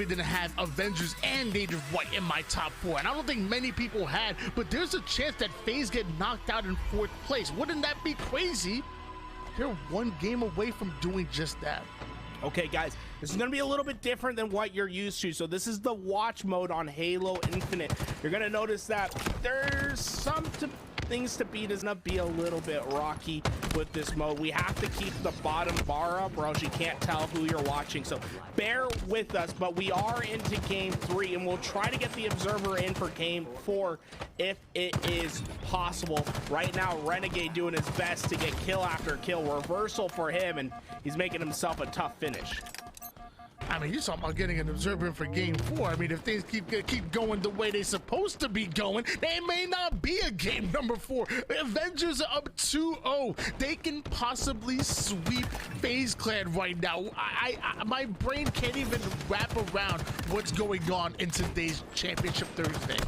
definitely didn't have Avengers and Native White in my top 4, and I don't think many people had, but there's a chance that Faze get knocked out in 4th place. Wouldn't that be crazy? They're one game away from doing just that. Okay, guys, this is going to be a little bit different than what you're used to. So this is the watch mode on Halo Infinite. You're going to notice that there's some things to beat. Is going to be a little bit rocky with this mode. We have to keep the bottom bar up or else you can't tell who you're watching. So bear with us, but we are into game 3 and we'll try to get the observer in for game 4 if it is possible. Right now, Renegade doing his best to get kill after kill. Reversal for him, and he's making himself a tough finish. I mean, you're talking about getting an observer in for game 4. I mean, if things keep going the way they're supposed to be going, they may not be a game number 4. Avengers are up 2-0. They can possibly sweep FaZe Clan right now. My brain can't even wrap around what's going on in today's Championship Thursday.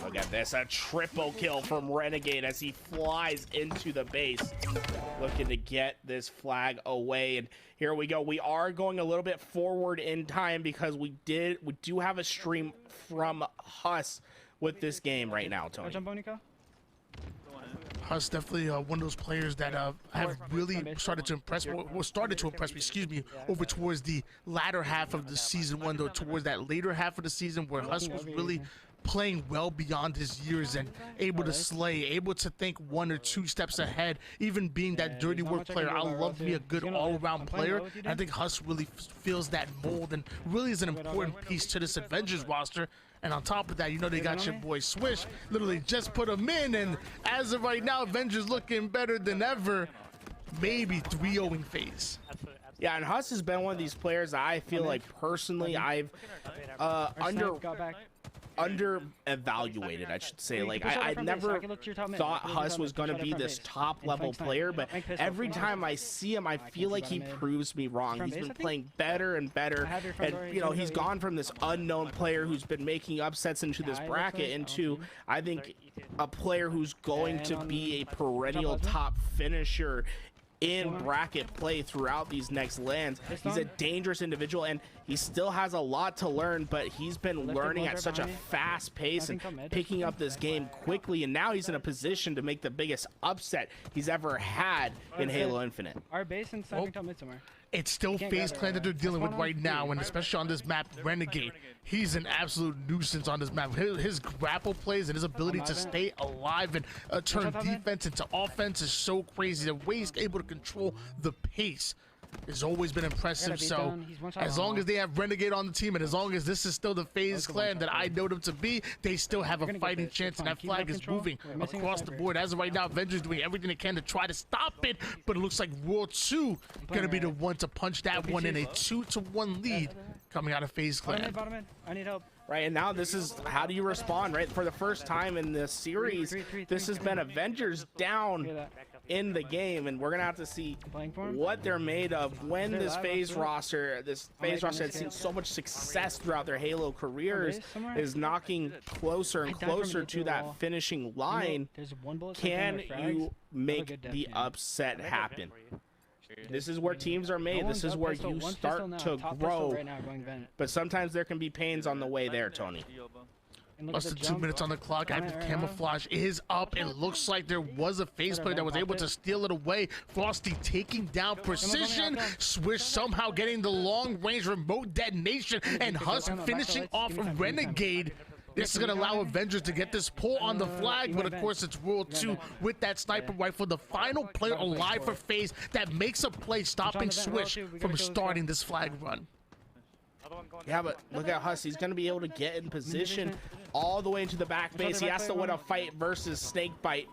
Look at this, a triple kill from Renegade as he flies into the base, looking to get this flag away. And here we go. We are going a little bit forward in time because we do have a stream from Huss with this game right now, Tony. Huss definitely one of those players that have really started to impress me, excuse me, over towards the latter half of the season 1, though towards that later half of the season where Huss was really playing well beyond his years and able to slay, able to think 1 or 2 steps ahead, even being that dirty work player. I love me a good all-around player, and I think Huss really feels that mold and really is an important piece to this Avengers roster. And on top of that, you know, they got your boy Swish, literally just put him in, and as of right now, Avengers looking better than ever. Maybe 3-0 FaZe. Yeah, and Huss has been one of these players that I feel like personally I've under-evaluated, I should say. Like, I never thought Huss was going to be this top-level player, but every time I see him, I feel like he proves me wrong. He's been playing better and better, and, you know, he's gone from this unknown player who's been making upsets into this bracket into, I think, a player who's going to be a perennial top finisher in bracket play throughout these next lands. He's a dangerous individual and he still has a lot to learn, but he's been learning at such a fast pace and picking up this game quickly, and now he's in a position to make the biggest upset he's ever had in Halo Infinite. Our base and mid somewhere. It's still FaZe Clan that they're dealing with right now, and especially on this map, Renegade. He's an absolute nuisance on this map. His grapple plays and his ability to stay alive and turn defense into offense is so crazy. The way he's able to control the pace has always been impressive. So as long as they have Renegade on the team, and as long as this is still the FaZe Clan that I know them to be, they still have a fighting chance, and that flag is moving across the board. As of right now, Avengers doing everything they can to try to stop it, but it looks like World 2 gonna be the one to punch that one in. A 2-1 lead coming out of FaZe Clan. I need help. Right, and now this is how do you respond, right? For the first time in this series, this has been Avengers down in the game, and we're gonna have to see what they're made of when this FaZe roster has seen so much success throughout their Halo careers, is knocking closer and closer to that finishing line. Can you make the upset happen? This is where teams are made. This is where you start to grow, but sometimes there can be pains on the way there, Tony. Less than 2 minutes on the clock after camouflage is up. It looks like there was a FaZe player that was able to steal it away. Frosty taking down Precision. Swish somehow getting the long-range remote detonation, and Huss finishing off Renegade. This is going to allow Avengers to get this pull on the flag, but of course it's World 2 with that sniper rifle. The final player alive for FaZe that makes a play stopping Swish from starting this flag run. Yeah, but look at Huss. He's going to be able to get in position all the way into the back base. He has to win a fight versus Snakebite,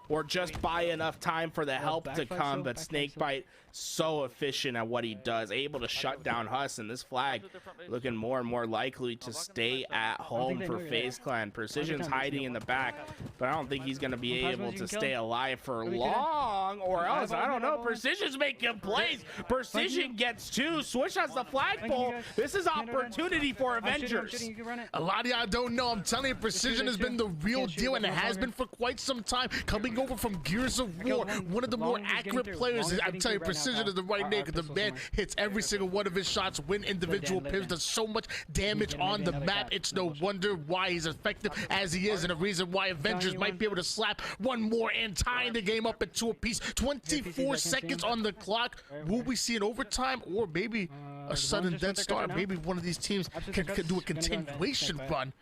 or just buy enough time for the help to come, but Snakebite so efficient at what he does, able to shut down Huss, and this flag looking more and more likely to stay at home for FaZe Clan. Precision's hiding in the back, but I don't think he's gonna be able to stay alive for long, or else I don't know. Precision's making plays. Precision gets 2. Switch has the flagpole. This is opportunity for Avengers. A lot of y'all don't know. I'm telling you, Precision has been the real deal, and it has been for quite some time. Coming over from Gears of War, one of the more accurate players. I'm telling you, Precision is the right name, because the man hits every single one of his shots, win individual pivots, does so much damage on the map. It's no wonder why he's effective as he is, and the reason why Avengers might be able to slap one more and tying the game up at 2 apiece. 24 seconds on the clock. Will we see an overtime, or maybe a sudden death start? Maybe one of these teams can do a continuation run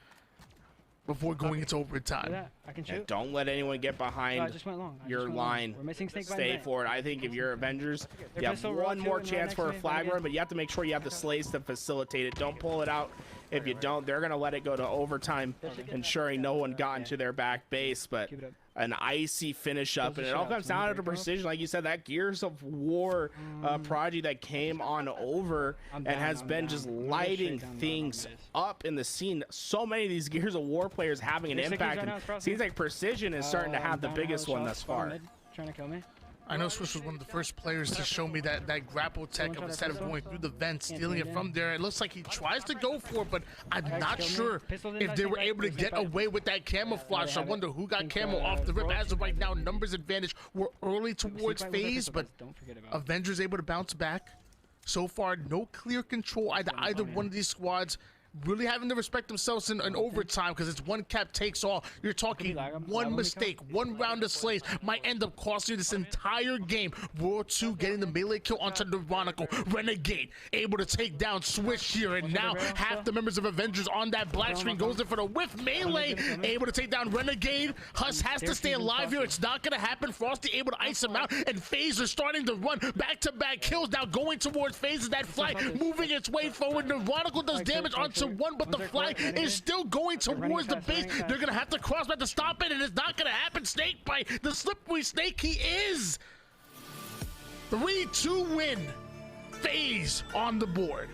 before going into overtime. And don't let anyone get behind your line. Stay for it. I think if you're Avengers, you have one more chance for a flag run, but you have to make sure you have the slays to facilitate it. Don't pull it out. If you don't, they're going to let it go to overtime, ensuring no one got into their back base. But an icy finish up, and it all comes down to Precision. Like you said, that Gears of War project that came on over and has been just lighting things up in the scene. So many of these Gears of War players having an impact, and seems like Precision is starting to have the biggest one thus far. Trying to kill me. I know Swish was one of the first players to show me that grapple tech instead of going through the vent, stealing it from there. It looks like he tries to go for it, but I'm not sure if they were able to get away with that camouflage. I wonder who got camo off the rip. As of right now, numbers advantage. We're early towards Faze, but Avengers able to bounce back. So far, no clear control either one of these squads. Really having to respect themselves in overtime, because it's one cap takes all. You're talking one mistake, one round of slays might end up costing you this entire game. World 2 getting the melee kill onto Neurotical. Renegade able to take down Swish here, and now half the members of Avengers on that black screen. Goes in for the whiff. Melee able to take down Renegade. Huss has to stay alive here. It's not going to happen. Frosty able to ice him out, and Faze are starting to run back-to-back kills. Now going towards Faze. That flag moving its way forward. Neurotical does damage onto one, but the flag is still going towards the base. They're gonna have to cross back to stop it, and it's not gonna happen. Snake by the slippery snake he is. 3-2 win. Faze on the board.